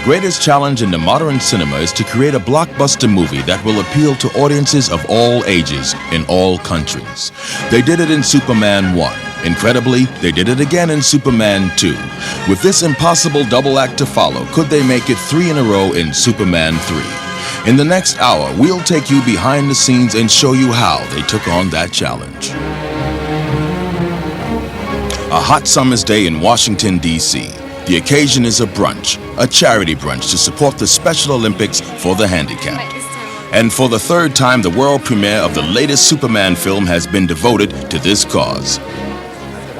greatest challenge in the modern cinema is to create a blockbuster movie that will appeal to audiences of all ages in all countries. They did it in Superman 1. Incredibly, they did it again in Superman 2. With this impossible double act to follow, could they make it 3 in a row in Superman 3? In the next hour, we'll take you behind the scenes and show you how they took on that challenge. A hot summer's day in Washington, D.C. The occasion is a brunch, a charity brunch to support the Special Olympics for the handicapped. And for the third time, the world premiere of the latest Superman film has been devoted to this cause.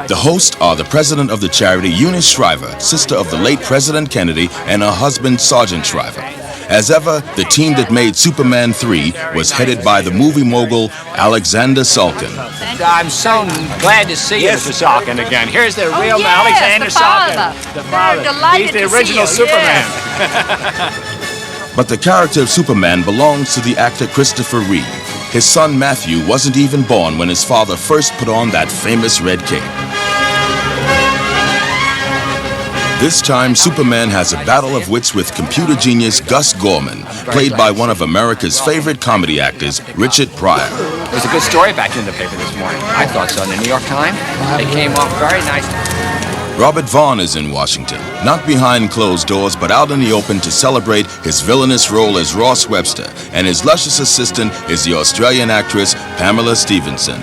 The hosts are the president of the charity, Eunice Shriver, sister of the late President Kennedy, and her husband, Sergeant Shriver. As ever, the team that made Superman 3 was headed by the movie mogul, Alexander Salkin. I'm so glad to see you, Mr. Salkin, again. Here's the real Alexander Salkin. The father. He's the original Superman. But the character of Superman belongs to the actor Christopher Reeve. His son Matthew wasn't even born when his father first put on that famous red cape. This time, Superman has a battle of wits with computer genius Gus Gorman, played by one of America's favorite comedy actors, Richard Pryor. There's a good story back in the paper this morning. I thought so. In the New York Times, they came off very nice. Robert Vaughn is in Washington, not behind closed doors, but out in the open to celebrate his villainous role as Ross Webster, and his luscious assistant is the Australian actress Pamela Stephenson.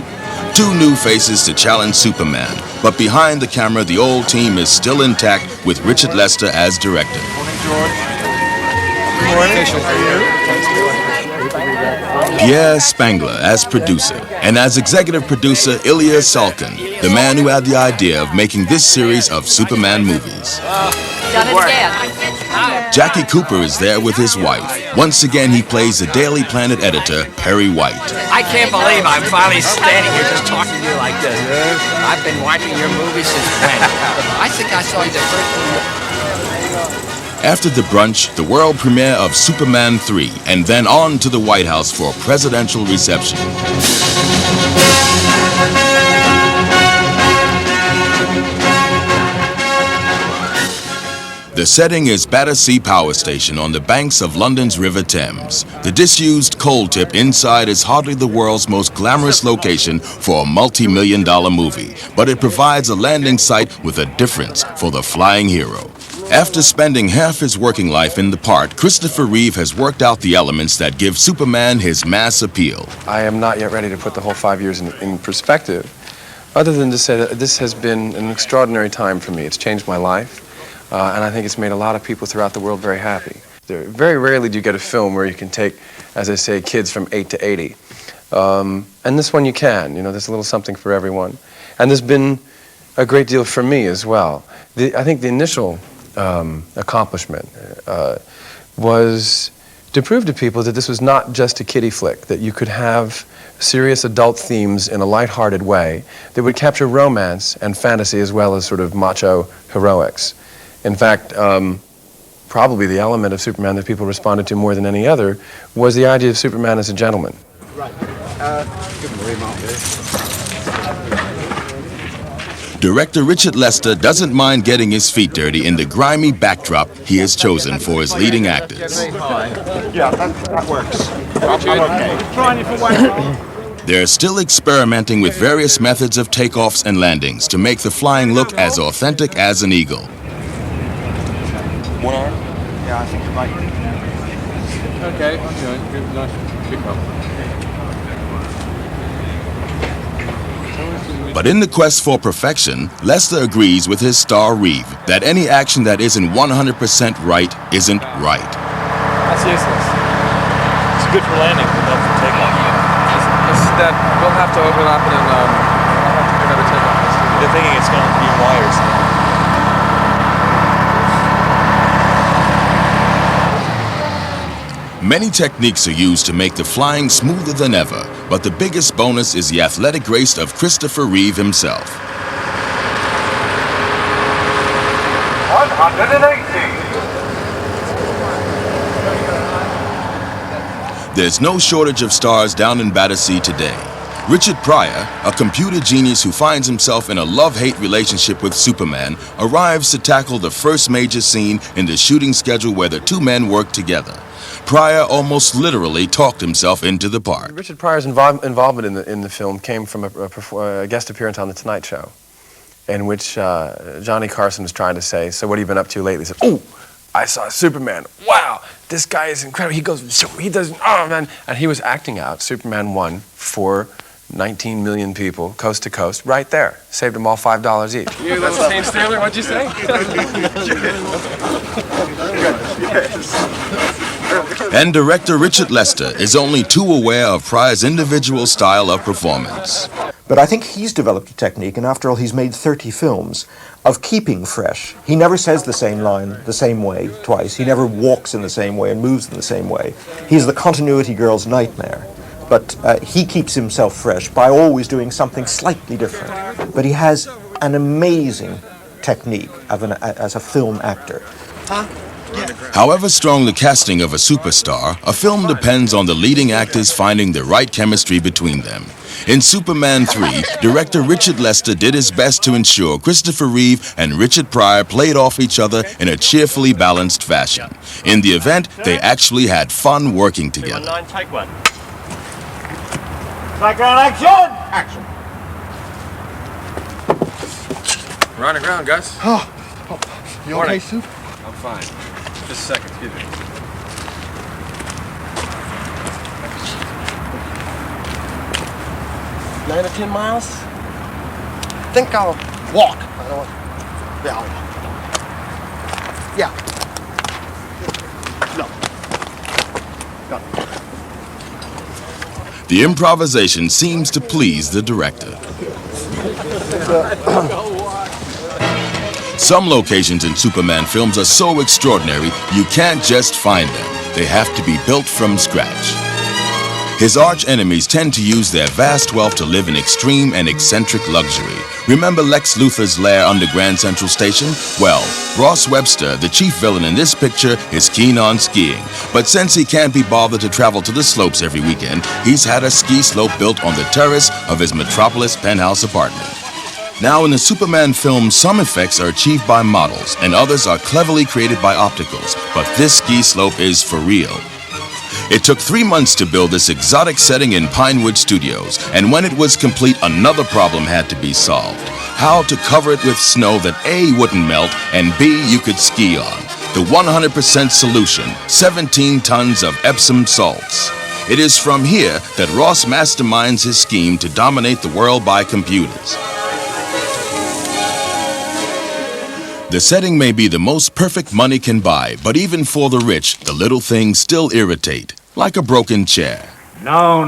2 new faces to challenge Superman, but behind the camera, the old team is still intact with Richard Lester as director. Good morning. Pierre Spangler as producer, and as executive producer, Ilya Salkin, the man who had the idea of making this series of Superman movies. Done it again. Jackie Cooper is there with his wife. Once again, he plays the Daily Planet editor, Perry White. I can't believe I'm finally standing here just talking to you like this. I've been watching your movies since when? I think I saw you the first one. After the brunch, the world premiere of Superman 3, and then on to the White House for a presidential reception. The setting is Battersea Power Station on the banks of London's River Thames. The disused coal tip inside is hardly the world's most glamorous location for a multi-million-dollar movie, but it provides a landing site with a difference for the flying hero. After spending half his working life in the part, Christopher Reeve has worked out the elements that give Superman his mass appeal. I am not yet ready to put the whole 5 years in perspective, other than to say that this has been an extraordinary time for me. It's changed my life. And I think it's made a lot of people throughout the world very happy. Very rarely do you get a film where you can take, as I say, kids from 8 to 80. And this one you can. There's a little something for everyone. And there's been a great deal for me as well. I think the initial accomplishment was to prove to people that this was not just a kiddie flick, that you could have serious adult themes in a lighthearted way that would capture romance and fantasy as well as sort of macho heroics. In fact, probably the element of Superman that people responded to more than any other was the idea of Superman as a gentleman. Right. Give him a remote there. Director Richard Lester doesn't mind getting his feet dirty in the grimy backdrop he has chosen for his leading actors. Yeah, that works. I'm okay. Trying it for one. They're still experimenting with various methods of takeoffs and landings to make the flying look as authentic as an eagle. One arm? Yeah, I think it might be. Okay, nice pick up. But in the quest for perfection, Lester agrees with his star Reeve that any action that isn't 100% right isn't right. That's useless. It's good for landing, but not for takeoff. It's that we'll have to overlap it and I'll have to do another takeoff. They're thinking it's going to be wires. Many techniques are used to make the flying smoother than ever, but the biggest bonus is the athletic grace of Christopher Reeve himself. 180. There's no shortage of stars down in Battersea today. Richard Pryor, a computer genius who finds himself in a love-hate relationship with Superman, arrives to tackle the first major scene in the shooting schedule where the two men work together. Pryor almost literally talked himself into the part. Richard Pryor's involvement in the film came from a guest appearance on The Tonight Show, in which Johnny Carson was trying to say, "So what have you been up to lately?" He said, "Oh, I saw Superman. Wow, this guy is incredible. He does, oh man." And he was acting out Superman 1 for 19 million people, coast to coast, right there. Saved them all $5 each. You little Shane Stanley, what'd you say? And director Richard Lester is only too aware of Pryor's individual style of performance. But I think he's developed a technique, and after all, he's made 30 films, of keeping fresh. He never says the same line the same way twice. He never walks in the same way and moves in the same way. He's the continuity girl's nightmare. But he keeps himself fresh by always doing something slightly different. But he has an amazing technique as a film actor. However strong the casting of a superstar, a film depends on the leading actors finding the right chemistry between them. In Superman 3, director Richard Lester did his best to ensure Christopher Reeve and Richard Pryor played off each other in a cheerfully balanced fashion. In the event, they actually had fun working together. 319, take one. Background action! Action. We're on the ground, Gus. You okay, Soup? I'm fine. Just a second, excuse me. 9 or 10 miles? I think I'll walk. I don't want... Yeah, I'll walk. Yeah. No. The improvisation seems to please the director. Some locations in Superman films are so extraordinary, you can't just find them. They have to be built from scratch. His arch enemies tend to use their vast wealth to live in extreme and eccentric luxury. Remember Lex Luthor's lair under Grand Central Station? Well, Ross Webster, the chief villain in this picture, is keen on skiing. But since he can't be bothered to travel to the slopes every weekend, he's had a ski slope built on the terrace of his Metropolis penthouse apartment. Now, in the Superman film, some effects are achieved by models and others are cleverly created by opticals, but this ski slope is for real. It took 3 months to build this exotic setting in Pinewood Studios, and when it was complete, another problem had to be solved. How to cover it with snow that A, wouldn't melt, and B, you could ski on. The 100% solution, 17 tons of Epsom salts. It is from here that Ross masterminds his scheme to dominate the world by computers. The setting may be the most perfect money can buy, but even for the rich, the little things still irritate, like a broken chair. No.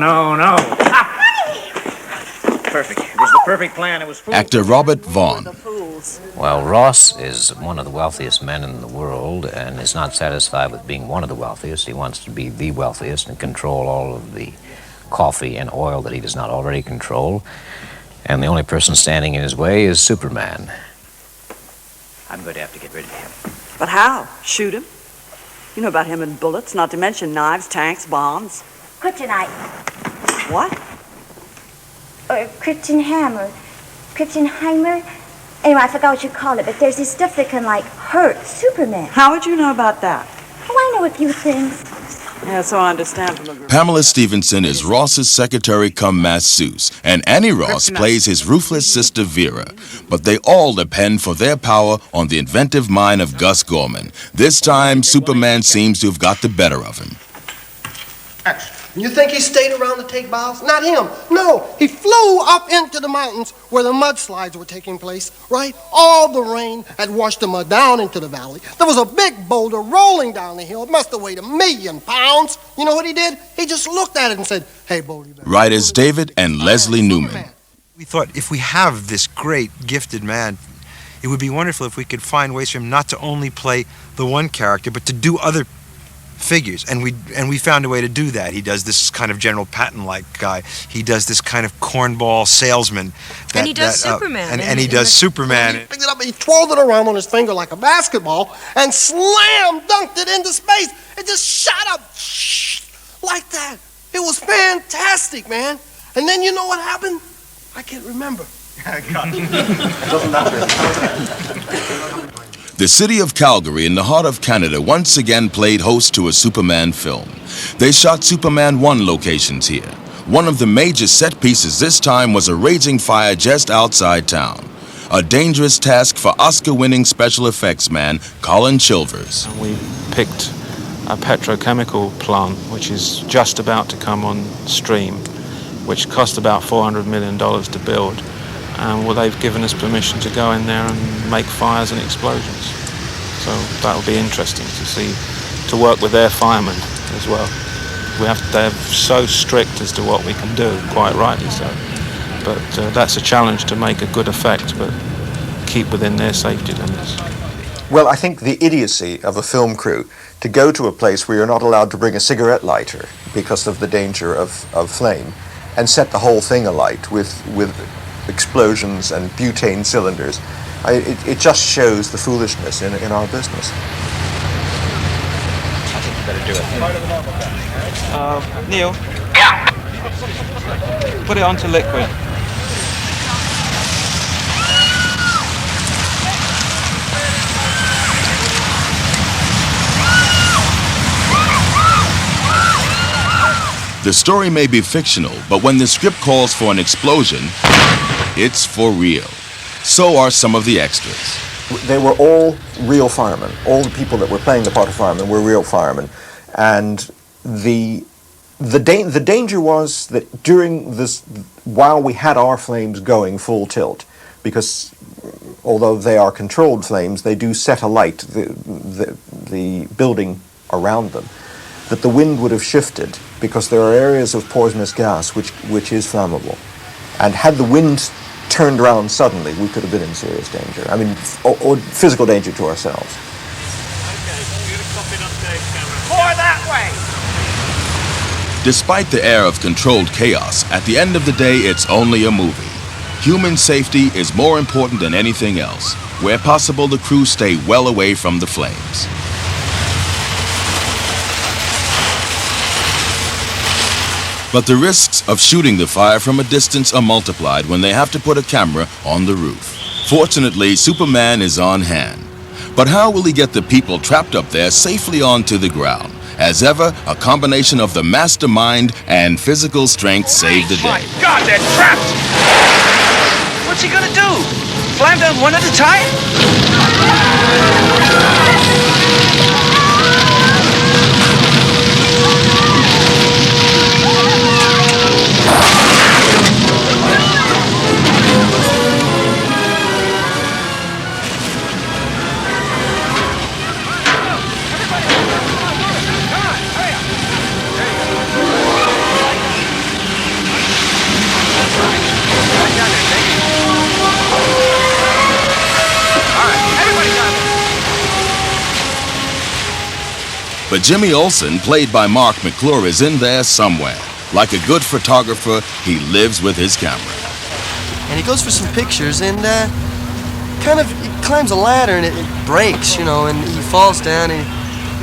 Perfect. It was the perfect plan. It was fool's. Actor Robert Vaughn. Well, Ross is one of the wealthiest men in the world and is not satisfied with being one of the wealthiest. He wants to be the wealthiest and control all of the coffee and oil that he does not already control. And the only person standing in his way is Superman. I'm going to have to get rid of him. But how? Shoot him? You know about him and bullets, not to mention knives, tanks, bombs. Kryptonite. What? Or krypton hammer. Kryptonheimer. Anyway, I forgot what you call it, but there's this stuff that can, like, hurt Superman. How would you know about that? Oh, I know a few things. Yeah, so I understand from the group. Pamela Stevenson is Ross's secretary come masseuse, and Annie Ross plays his ruthless sister Vera. But they all depend for their power on the inventive mind of Gus Gorman. This time, Superman seems to have got the better of him. Action. You think he stayed around to take bows? Not him. No, he flew up into the mountains where the mudslides were taking place, right? All the rain had washed the mud down into the valley. There was a big boulder rolling down the hill. It must have weighed 1,000,000 pounds. You know what he did? He just looked at it and said, "Hey, boulder." Writers David and Leslie Newman. We thought if we have this great, gifted man, it would be wonderful if we could find ways for him not to only play the one character, but to do other figures, and we found a way to do that. He does this kind of General Patton-like guy. He does this kind of cornball salesman. And he does Superman. And he does Superman. He picked it up and he twirled it around on his finger like a basketball and slam dunked it into space. It just shot up like that. It was fantastic, man. And then you know what happened? I can't remember. Doesn't matter. The city of Calgary in the heart of Canada once again played host to a Superman film. They shot Superman 1 locations here. One of the major set pieces this time was a raging fire just outside town. A dangerous task for Oscar-winning special effects man Colin Chilvers. We picked a petrochemical plant which is just about to come on stream, which cost about $400 million to build. And well, they've given us permission to go in there and make fires and explosions. So that'll be interesting to see, to work with their firemen as well. They're so strict as to what we can do, quite rightly so. But that's a challenge to make a good effect, but keep within their safety limits. Well, I think the idiocy of a film crew to go to a place where you're not allowed to bring a cigarette lighter because of the danger of flame and set the whole thing alight with explosions and butane cylinders. It just shows the foolishness in our business. I think you better do it. Neil? Yeah? Put it onto liquid. The story may be fictional, but when the script calls for an explosion, it's for real. So are some of the extras. They were all real firemen. All the people that were playing the part of firemen were real firemen. And the danger was that during this, while we had our flames going full tilt, because although they are controlled flames, they do set alight the building around them, that the wind would have shifted because there are areas of poisonous gas which is flammable. And had the wind turned around suddenly, we could have been in serious danger. I mean, or physical danger to ourselves. More that way! Despite the air of controlled chaos, at the end of the day, it's only a movie. Human safety is more important than anything else. Where possible, the crew stay well away from the flames. But the risks of shooting the fire from a distance are multiplied when they have to put a camera on the roof. Fortunately, Superman is on hand. But how will he get the people trapped up there safely onto the ground? As ever, a combination of the mastermind and physical strength saved the day. My God, they're trapped! What's he gonna do? Climb down one at a time? But Jimmy Olsen, played by Mark McClure, is in there somewhere. Like a good photographer, he lives with his camera. And he goes for some pictures and he climbs a ladder and it breaks, you know, and he falls down and he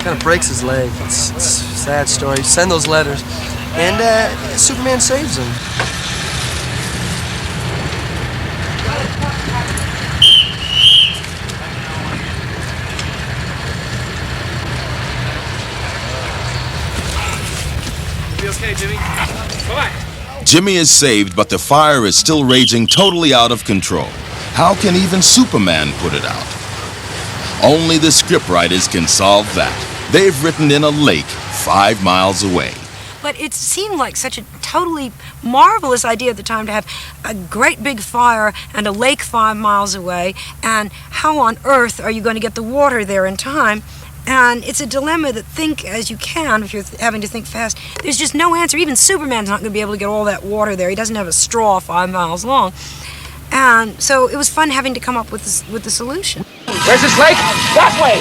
kind of breaks his leg. It's a sad story. Send those letters. And Superman saves him. Okay, Jimmy. Come on. Jimmy is saved, but the fire is still raging totally out of control. How can even Superman put it out? Only the scriptwriters can solve that. They've written in a lake 5 miles away. But it seemed like such a totally marvelous idea at the time to have a great big fire and a lake 5 miles away, and how on earth are you going to get the water there in time? And it's a dilemma that think as you can if you're having to think fast. There's just no answer. Even Superman's not going to be able to get all that water there. He doesn't have a straw 5 miles long. And so it was fun having to come up with the solution. Where's this lake? That way!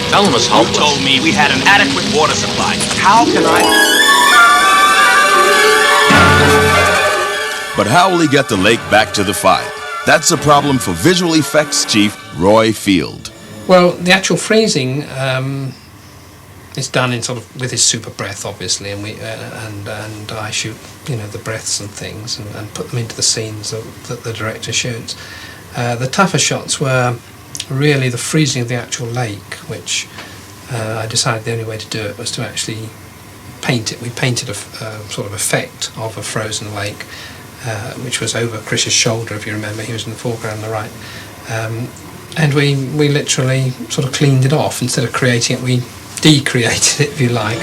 Tell him, Hope told me we had an adequate water supply. How can I... But how will he get the lake back to the fire? That's a problem for visual effects chief Roy Field. Well, the actual freezing is done in sort of with his super breath, obviously, and we and I shoot, you know, the breaths and things and put them into the scenes that the director shoots. The tougher shots were really the freezing of the actual lake, which I decided the only way to do it was to actually paint it. We painted a sort of effect of a frozen lake, which was over Chris's shoulder, if you remember. He was in the foreground on the right. And we literally sort of cleaned it off. Instead of creating it, we decreated it, if you like.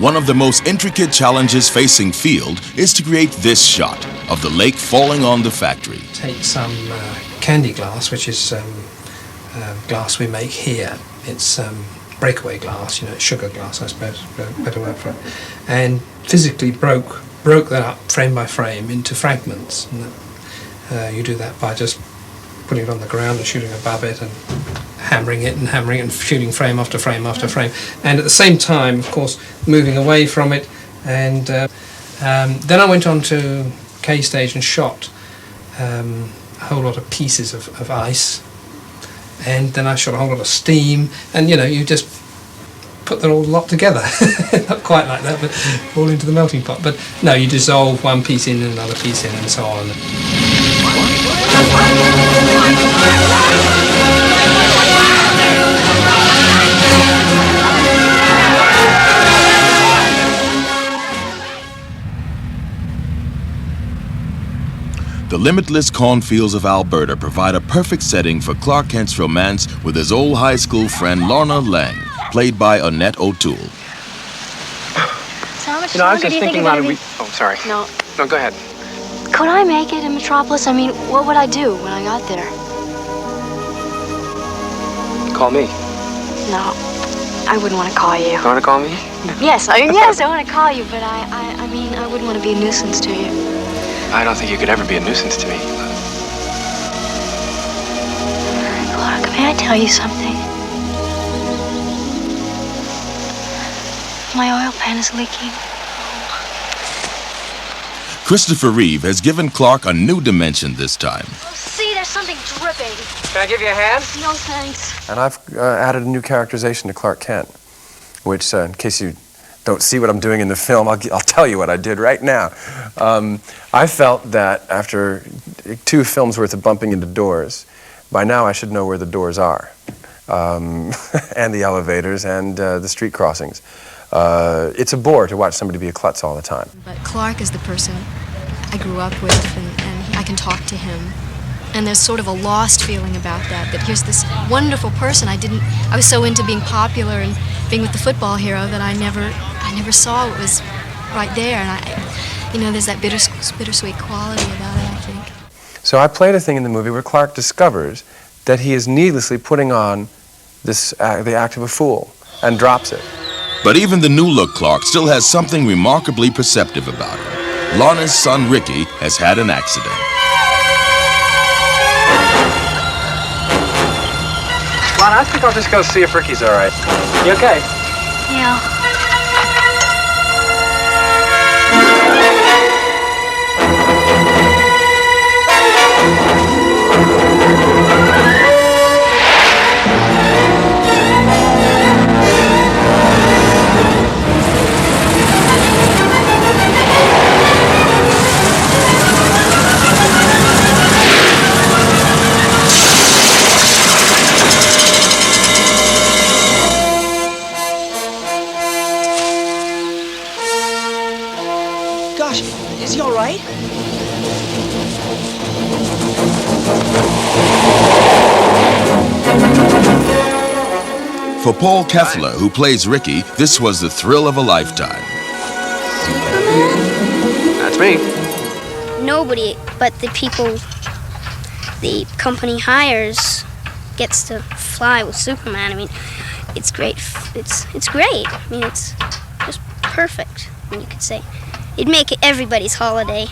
One of the most intricate challenges facing Field is to create this shot of the lake falling on the factory. Take some candy glass, which is glass we make here. It's breakaway glass, you know, sugar glass, I suppose, a better word for it. And physically broke that up frame by frame into fragments. And you do that by just putting it on the ground and shooting above it and hammering it and shooting frame after frame after frame, and at the same time, of course, moving away from it. And then I went on to K stage and shot a whole lot of pieces of ice, and then I shot a whole lot of steam, and you know, you just put that all lot together. Not quite like that, but all into the melting pot. But no, you dissolve one piece in and another piece in and so on. The limitless cornfields of Alberta provide a perfect setting for Clark Kent's romance with his old high school friend Lorna Lang, played by Annette O'Toole. So how much You know, I was longer just do you think thinking it's about gonna it. Oh, sorry. No. No, go ahead. Could I make it in Metropolis? I mean, what would I do when I got there? Call me. No, I wouldn't want to call you. You want to call me? Yes, I want to call you, but I mean, I wouldn't want to be a nuisance to you. I don't think you could ever be a nuisance to me. Clark, may I tell you something? My oil pan is leaking. Christopher Reeve has given Clark a new dimension this time. Oh, see, there's something dripping. Can I give you a hand? No, thanks. And I've added a new characterization to Clark Kent, which, in case you don't see what I'm doing in the film, I'll tell you what I did right now. I felt that after 2 films worth of bumping into doors, by now I should know where the doors are, and the elevators and the street crossings. It's a bore to watch somebody be a klutz all the time. But Clark is the person I grew up with, and I can talk to him. And there's sort of a lost feeling about that here's this wonderful person. I was so into being popular and being with the football hero that I never saw what was right there. And there's that bittersweet quality about it, I think. So I played a thing in the movie where Clark discovers that he is needlessly putting on the act of a fool and drops it. But even the new-look Clark still has something remarkably perceptive about him. Lorna's son Ricky has had an accident. Lana, I think I'll just go see if Ricky's all right. You okay? Yeah. Gosh, is he all right? For Paul Keffler, who plays Ricky, this was the thrill of a lifetime. That's me. nobody but the people the company hires gets to fly with Superman. I mean, it's great. It's great. I mean, it's just perfect. I mean, you could say it'd make it everybody's holiday.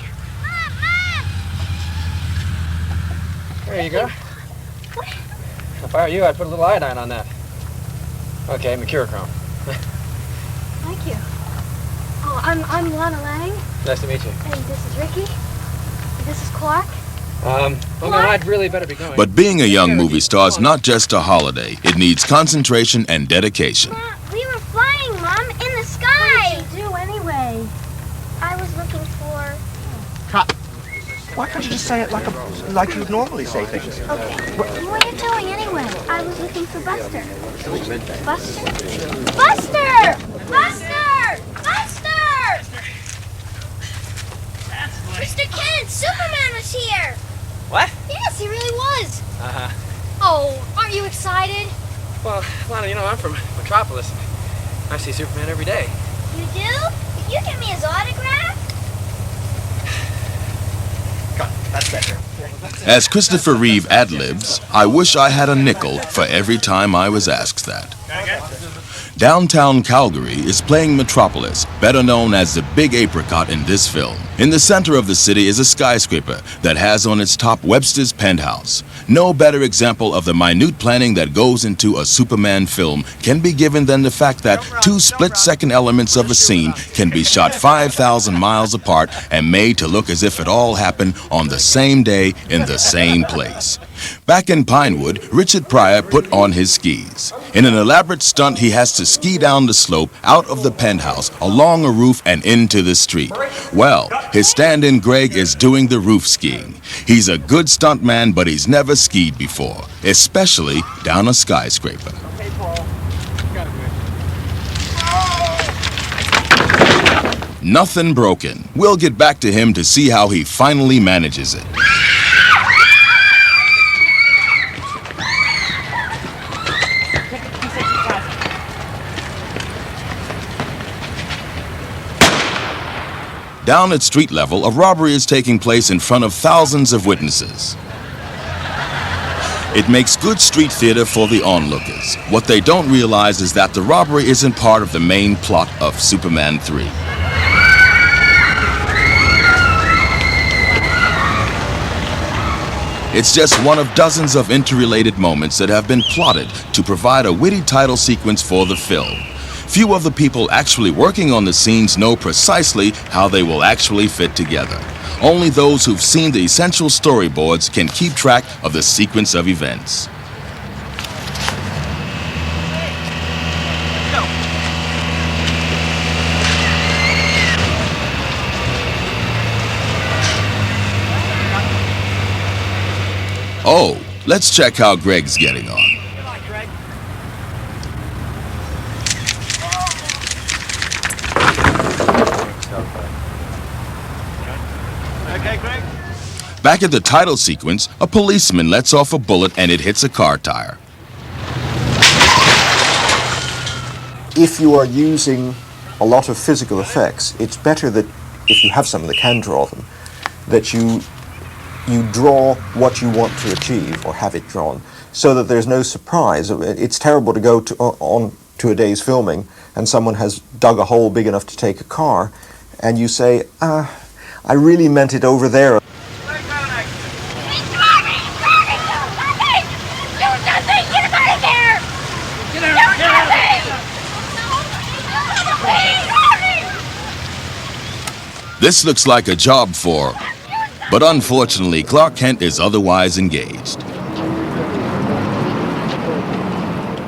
There you go. If I were you, I'd put a little iodine on that. Okay, mercurochrome. Thank you. Oh, I'm Lana Lang. Nice to meet you. Hey, this is Ricky. This is Clark. Well, no, I'd really better be going. But being a young movie star is not just a holiday. It needs concentration and dedication. We were flying, Mom, in the sky. What did you do anyway? I was looking for... Cut. Why can't you just say it like you normally say things? Okay. What are you doing anyway? I was looking for Buster. Buster? Buster! Buster! Buster! Mr. Kent, Superman was here! What? Yes, he really was. Uh-huh. Oh, aren't you excited? Well, Lana, you know, I'm from Metropolis. I see Superman every day. You do? Did you give me his autograph? That's better. As Christopher Reeve ad-libs, I wish I had a nickel for every time I was asked that. Downtown Calgary is playing Metropolis, better known as the Big Apricot in this film. In the center of the city is a skyscraper that has on its top Webster's penthouse. No better example of the minute planning that goes into a Superman film can be given than the fact that two split-second elements of a scene can be shot 5,000 miles apart and made to look as if it all happened on the same day in the same place. Back in Pinewood, Richard Pryor put on his skis. In an elaborate stunt, he has to ski down the slope, out of the penthouse, along a roof, and into the street. Well, his stand-in Greg is doing the roof skiing. He's a good stuntman, but he's never skied before, especially down a skyscraper. Nothing broken. We'll get back to him to see how he finally manages it. Down at street level, a robbery is taking place in front of thousands of witnesses. It makes good street theater for the onlookers. What they don't realize is that the robbery isn't part of the main plot of Superman 3. It's just one of dozens of interrelated moments that have been plotted to provide a witty title sequence for the film. Few of the people actually working on the scenes know precisely how they will actually fit together. Only those who've seen the essential storyboards can keep track of the sequence of events. Oh, let's check how Greg's getting on. Back at the title sequence, a policeman lets off a bullet and it hits a car tire. If you are using a lot of physical effects, it's better that if you have someone that can draw them, that you draw what you want to achieve or have it drawn, so that there's no surprise. It's terrible to go to a day's filming and someone has dug a hole big enough to take a car, and you say, I really meant it over there. This looks like a job for, but unfortunately Clark Kent is otherwise engaged.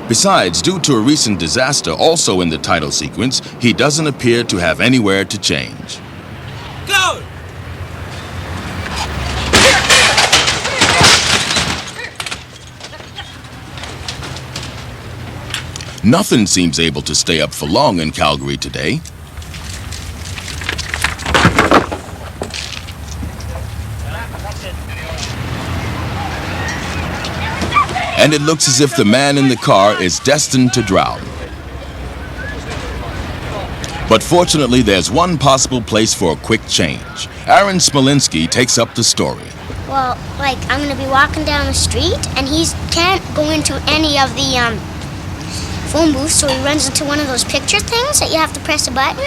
Besides, due to a recent disaster also in the title sequence, he doesn't appear to have anywhere to change. Go! Nothing seems able to stay up for long in Calgary today. And it looks as if the man in the car is destined to drown. But fortunately, there's one possible place for a quick change. Aaron Smolinski takes up the story. Well, like, I'm going to be walking down the street, and he can't go into any of the phone booths, so he runs into one of those picture things that you have to press a button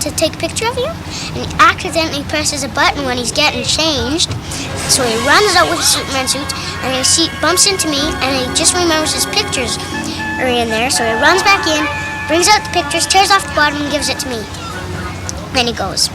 to take a picture of you. And he accidentally presses a button when he's getting changed, so he runs out with his Superman suit, and he bumps into me, and he just remembers his pictures are in there, so he runs back in, brings out the pictures, tears off the bottom, and gives it to me. Then he goes.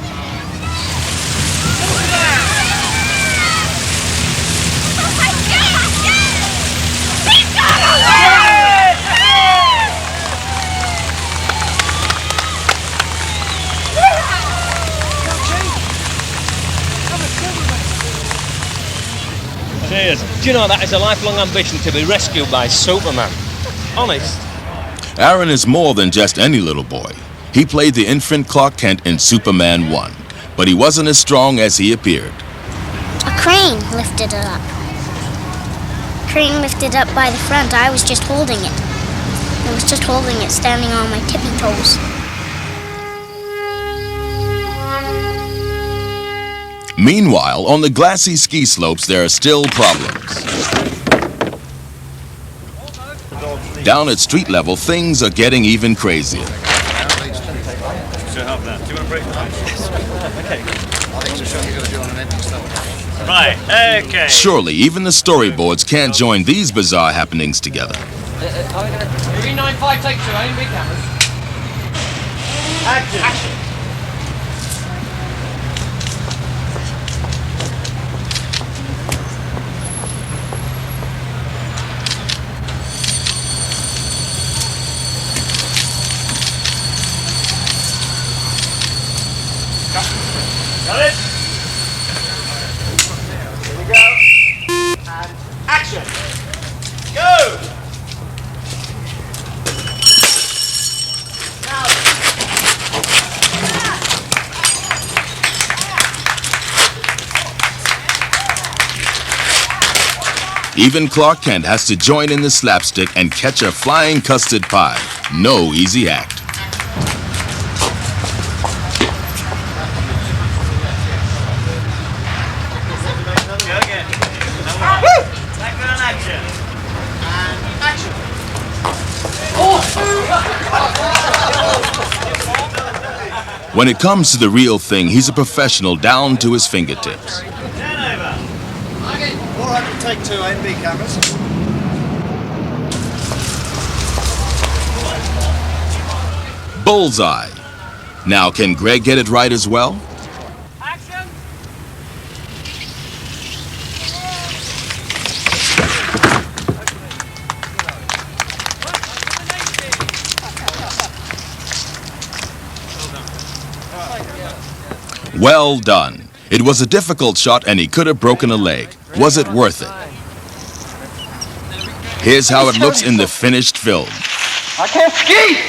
Cheers. Do you know that is a lifelong ambition to be rescued by Superman? Honest. Aaron is more than just any little boy. He played the infant Clark Kent in Superman 1, but he wasn't as strong as he appeared. A crane lifted it up. Crane lifted it up by the front. I was just holding it. I was just holding it, standing on my tippy toes. Meanwhile, on the glassy ski slopes, there are still problems. Down at street level, things are getting even crazier. Right, okay. Surely, even the storyboards can't join these bizarre happenings together. 395, take 2, aim, big cameras. Action. Got it? Here we go. And action. Go! Even Clark Kent has to join in the slapstick and catch a flying custard pie. No easy act. When it comes to the real thing, he's a professional down to his fingertips. 400, take 2, A and B cameras. Bullseye. Now, can Greg get it right as well? Well done. It was a difficult shot and he could have broken a leg. Was it worth it? Here's how it looks in the finished film. I can't ski!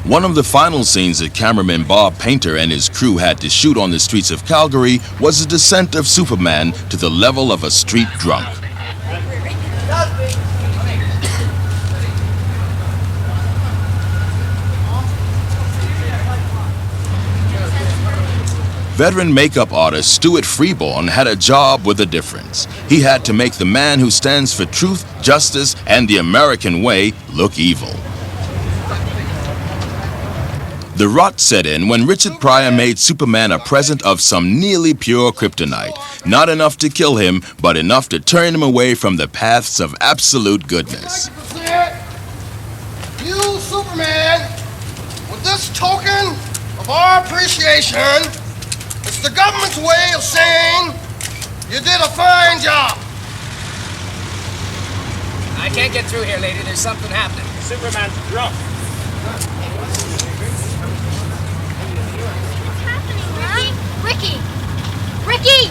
One of the final scenes that cameraman Bob Painter and his crew had to shoot on the streets of Calgary was the descent of Superman to the level of a street drunk. Veteran makeup artist Stuart Freeborn had a job with a difference. He had to make the man who stands for truth, justice, and the American way look evil. The rot set in when Richard Pryor made Superman a present of some nearly pure kryptonite. Not enough to kill him, but enough to turn him away from the paths of absolute goodness. You, Superman, with this token of our appreciation, it's the government's way of saying you did a fine job. I can't get through here, lady. There's something happening. Superman's drunk. Ricky! Ricky!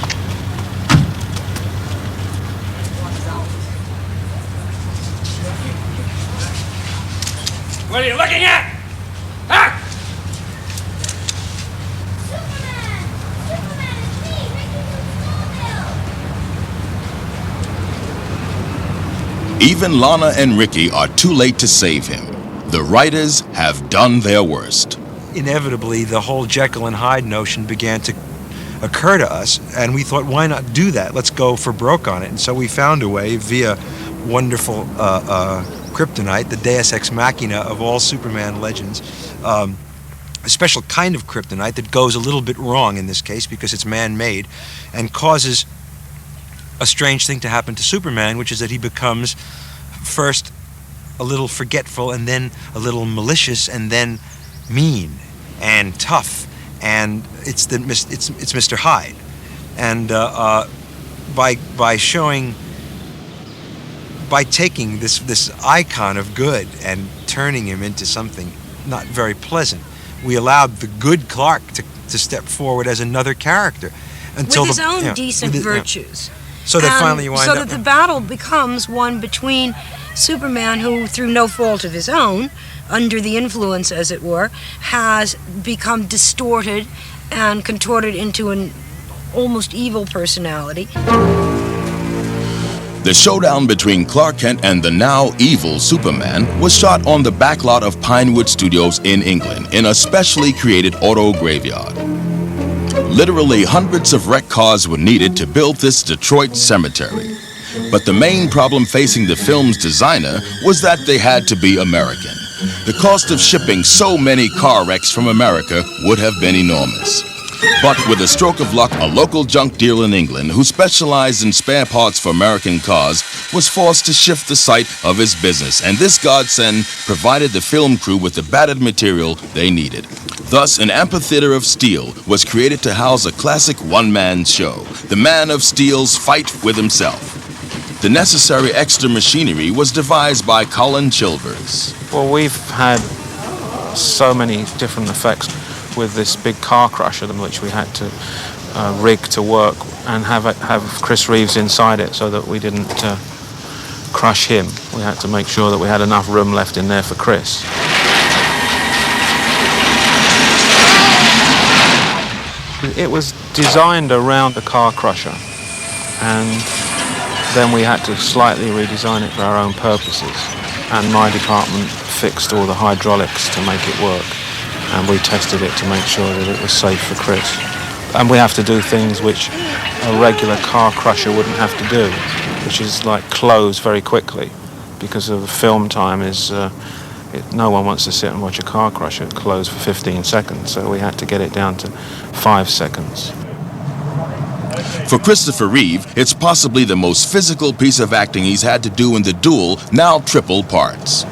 What are you looking at? Ah! Even Lana and Ricky are too late to save him. The writers have done their worst. Inevitably, the whole Jekyll and Hyde notion began to occur to us, and we thought, why not do that? Let's go for broke on it. And so we found a way via wonderful kryptonite, the deus ex machina of all Superman legends, a special kind of kryptonite that goes a little bit wrong in this case because it's man-made and causes a strange thing to happen to Superman, which is that he becomes first a little forgetful and then a little malicious and then mean and tough, and it's Mr. Hyde. And by taking this icon of good and turning him into something not very pleasant, we allowed the good Clark to step forward as another character until with his own decent virtues. So that finally you wind up. So that the battle becomes one between Superman, who, through no fault of his own, under the influence, as it were, has become distorted and contorted into an almost evil personality. The showdown between Clark Kent and the now evil Superman was shot on the backlot of Pinewood Studios in England in a specially created auto graveyard. Literally hundreds of wrecked cars were needed to build this Detroit cemetery. But the main problem facing the film's designer was that they had to be American. The cost of shipping so many car wrecks from America would have been enormous. But with a stroke of luck, a local junk dealer in England who specialized in spare parts for American cars was forced to shift the site of his business, and this godsend provided the film crew with the battered material they needed. Thus, an amphitheater of steel was created to house a classic one-man show, the Man of Steel's fight with himself. The necessary extra machinery was devised by Colin Chilvers. Well, we've had so many different effects with this big car crusher, which we had to rig to work and have Chris Reeves inside it so that we didn't crush him. We had to make sure that we had enough room left in there for Chris. It was designed around the car crusher, and then we had to slightly redesign it for our own purposes. And my department fixed all the hydraulics to make it work. And we tested it to make sure that it was safe for Chris. And we have to do things which a regular car crusher wouldn't have to do, which is like close very quickly, because of the film time is, no one wants to sit and watch a car crusher close for 15 seconds, so we had to get it down to 5 seconds. For Christopher Reeve, it's possibly the most physical piece of acting he's had to do in the dual, now triple parts.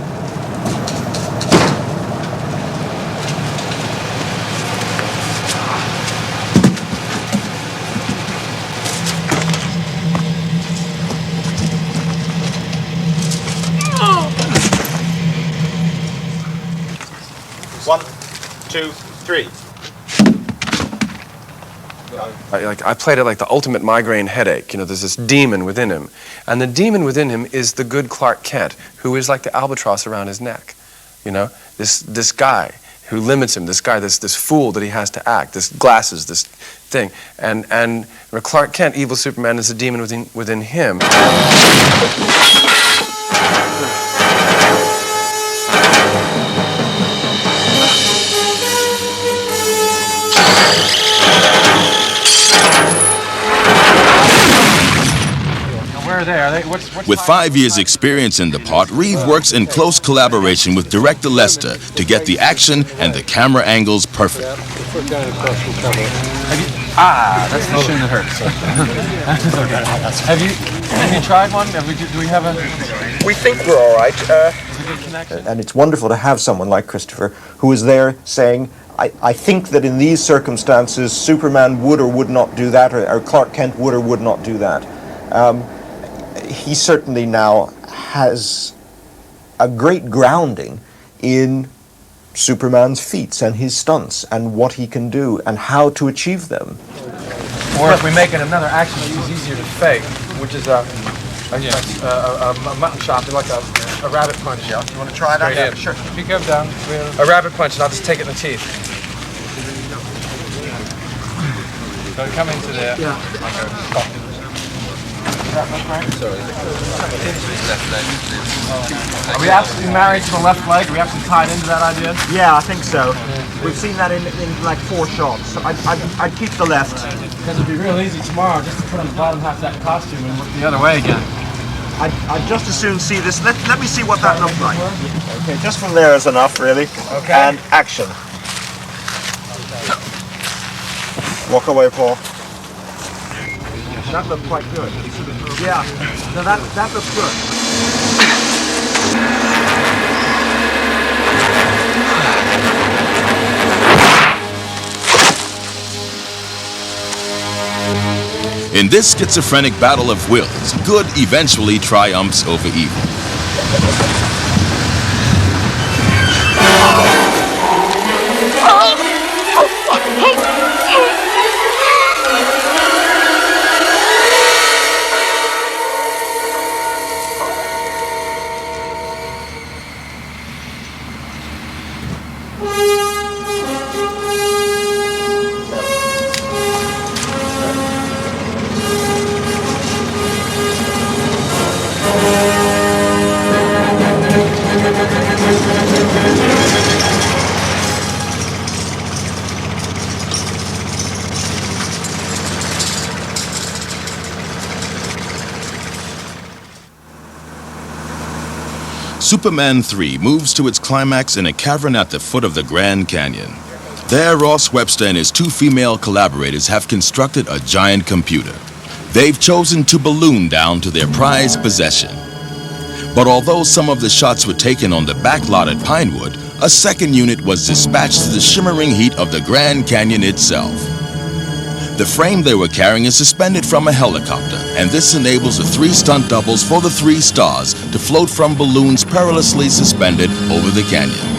One, two, three. I played it like the ultimate migraine headache. You know, there's this demon within him. And the demon within him is the good Clark Kent, who is like the albatross around his neck. You know, this guy who limits him, this guy, this fool that he has to act, this glasses, this thing. And Clark Kent, evil Superman, is the demon within him. With 5 years' experience in the part, Reeve works in close collaboration with director Lester to get the action and the camera angles perfect. That's the shim that hurts. Have you tried one? Do we have a... We think we're all right. And it's wonderful to have someone like Christopher who is there saying, I think that in these circumstances, Superman would or would not do that, or Clark Kent would or would not do that. He certainly now has a great grounding in Superman's feats and his stunts and what he can do and how to achieve them. Or if we make it another action, it's easier to fake, which is A mutton chop, like a rabbit punch. Yeah. You want to try that? Yeah, sure. If you come down, A rabbit punch, and I'll just take it in the teeth. so come into there. Yeah. Are we absolutely married to the left leg? Are we absolutely tied into that idea? Yeah, I think so. We've seen that in like 4 shots. I'd keep the left. Because it'd be real easy tomorrow just to put on the bottom half of that costume and look the other way again. I'd just as soon see this. Let me see what that looks like. Okay, just from there is enough, really. Okay. And action. Walk away, Paul. That looked quite good. Yeah, no, that looks good. In this schizophrenic battle of wills, good eventually triumphs over evil. Superman 3 moves to its climax in a cavern at the foot of the Grand Canyon. There, Ross Webster and his 2 female collaborators have constructed a giant computer. They've chosen to balloon down to their prized possession. But although some of the shots were taken on the back lot at Pinewood, a second unit was dispatched to the shimmering heat of the Grand Canyon itself. The frame they were carrying is suspended from a helicopter, and this enables the 3 stunt doubles for the 3 stars to float from balloons perilously suspended over the canyon.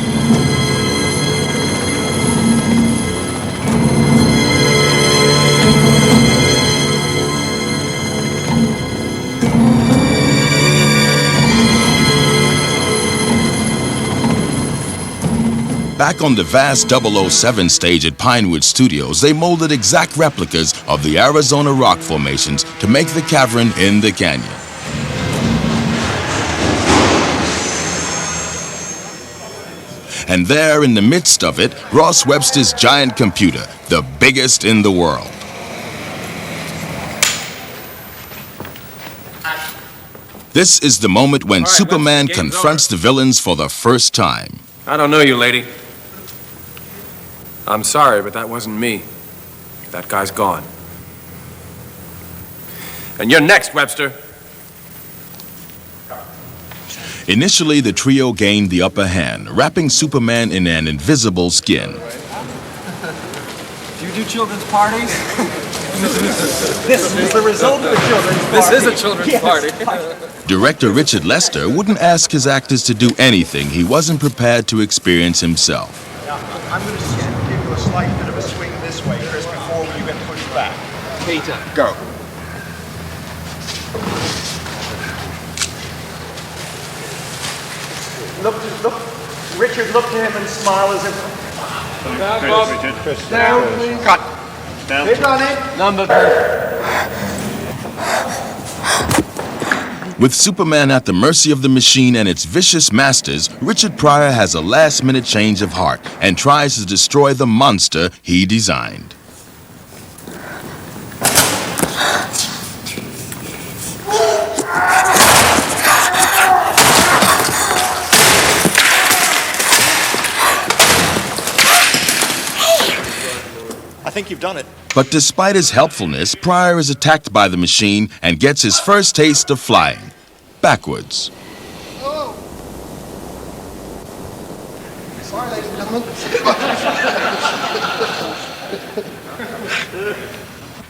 Back on the vast 007 stage at Pinewood Studios, they molded exact replicas of the Arizona rock formations to make the cavern in the canyon. And there, in the midst of it, Ross Webster's giant computer, the biggest in the world. This is the moment when Superman confronts the villains for the first time. I don't know you, lady. I'm sorry, but that wasn't me. That guy's gone. And you're next, Webster. Initially, the trio gained the upper hand, wrapping Superman in an invisible skin. Do you do children's parties? This is the result of a children's party. This is a children's party. Director Richard Lester wouldn't ask his actors to do anything he wasn't prepared to experience himself. Now, I'm going to give you a slight bit of a swing this way, Chris, before you get pushed back. Peter. Go. Look, Richard, look to him and smile as if... Down, Bob. Chris. Down, please. Cut. Down. Hit on it. Number 2. With Superman at the mercy of the machine and its vicious masters, Richard Pryor has a last-minute change of heart and tries to destroy the monster he designed. I think you've done it. But despite his helpfulness, Pryor is attacked by the machine and gets his first taste of flying. Backwards. Oh. Sorry, ladies and gentlemen.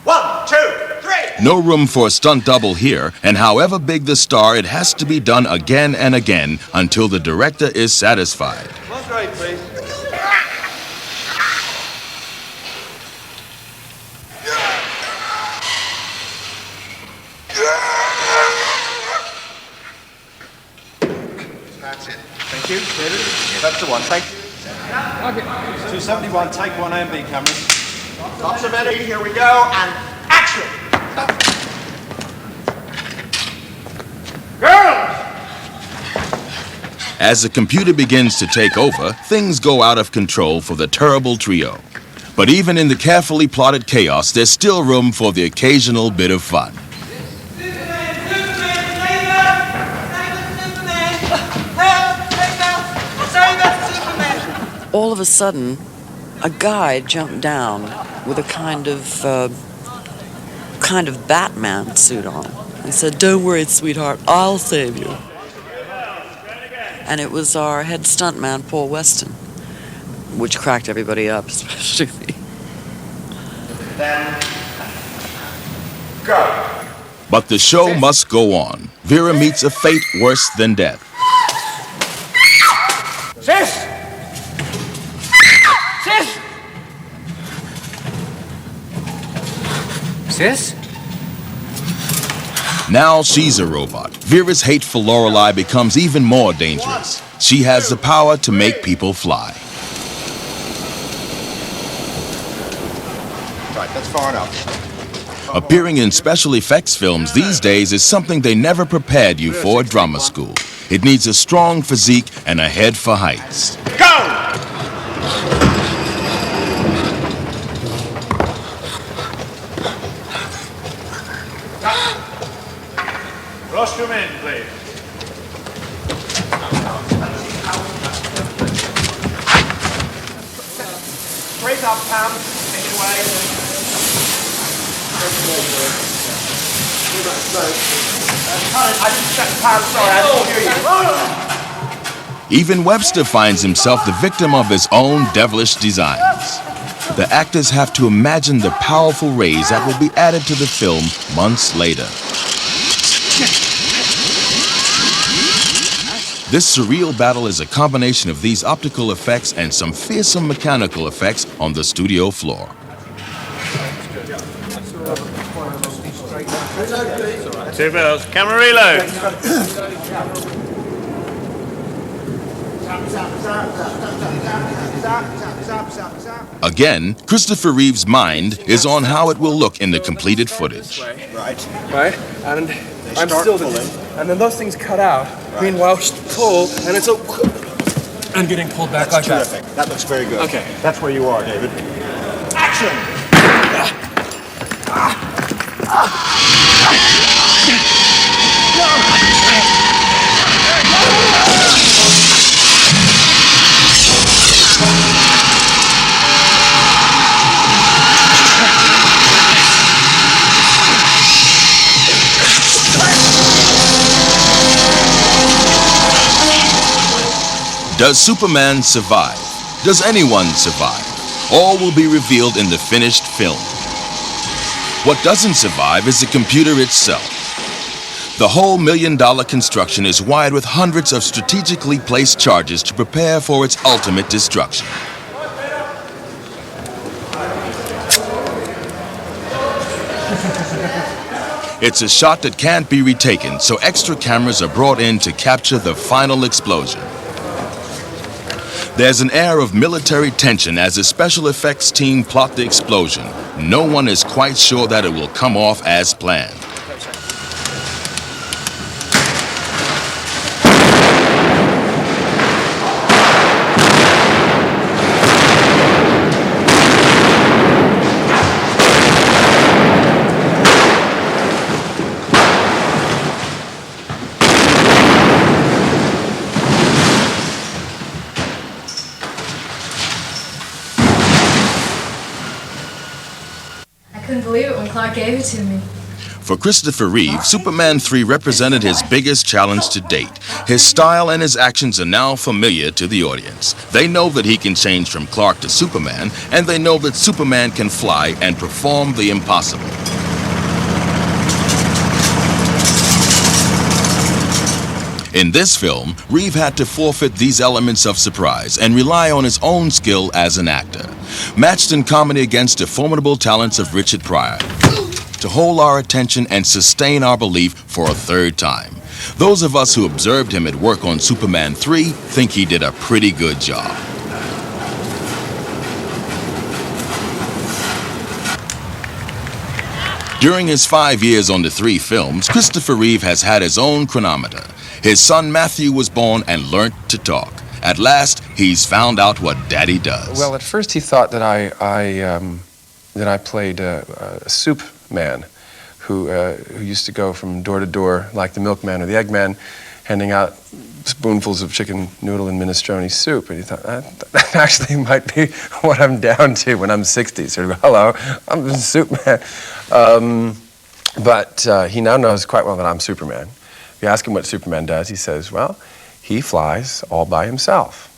1, 2, 3. No room for a stunt double here, and however big the star, it has to be done again and again until the director is satisfied. One straight, please. That's it. Thank you, David. That's the one. Thank you. Okay. 271, take 1 and B cameras. Lots of editing. Here we go. And action. Girls! As the computer begins to take over, things go out of control for the terrible trio. But even in the carefully plotted chaos, there's still room for the occasional bit of fun. All of a sudden, a guy jumped down with a kind of Batman suit on and said, "Don't worry, sweetheart, I'll save you." And it was our head stuntman, Paul Weston, which cracked everybody up, especially me. Then go. But the show must go on. Vera meets a fate worse than death. Sis! Sis! Sis? Now she's a robot. Vera's hate for Lorelei becomes even more dangerous. She has the power to make people fly. Right, that's far enough. Appearing in special effects films these days is something they never prepared you for at drama school. It needs a strong physique and a head for heights. Go! Rostrum in, please. Straight up, Pam. Take it away. I didn't check Pam, sorry, I didn't hear you. Even Webster finds himself the victim of his own devilish designs. The actors have to imagine the powerful rays that will be added to the film months later. This surreal battle is a combination of these optical effects and some fearsome mechanical effects on the studio floor. Two bells. Camera reload. Again, Christopher Reeve's mind is on how it will look in the completed footage. Right, and I'm still pulling, and then those things cut out. Meanwhile, just pull, and it's and getting pulled back like that. Terrific. That looks very good. Okay. That's where you are, David. Action! Does Superman survive? Does anyone survive? All will be revealed in the finished film. What doesn't survive is the computer itself. The whole $1 million construction is wired with hundreds of strategically placed charges to prepare for its ultimate destruction. It's a shot that can't be retaken, so extra cameras are brought in to capture the final explosion. There's an air of military tension as the special effects team plot the explosion. No one is quite sure that it will come off as planned. I couldn't believe it when Clark gave it to me. For Christopher Reeve, Superman 3 represented his biggest challenge to date. His style and his actions are now familiar to the audience. They know that he can change from Clark to Superman, and they know that Superman can fly and perform the impossible. In this film, Reeve had to forfeit these elements of surprise and rely on his own skill as an actor, matched in comedy against the formidable talents of Richard Pryor, to hold our attention and sustain our belief for a third time. Those of us who observed him at work on Superman 3 think he did a pretty good job. During his 5 years on the 3 films, Christopher Reeve has had his own chronometer. His son Matthew was born and learnt to talk. At last, he's found out what Daddy does. Well, at first he thought that I played a soup man who used to go from door to door like the milkman or the eggman, handing out spoonfuls of chicken noodle and minestrone soup. And he thought, that actually might be what I'm down to when I'm 60. Sort of, hello, I'm the soup man. But he now knows quite well that I'm Superman. If you ask him what Superman does, he says, well, he flies all by himself.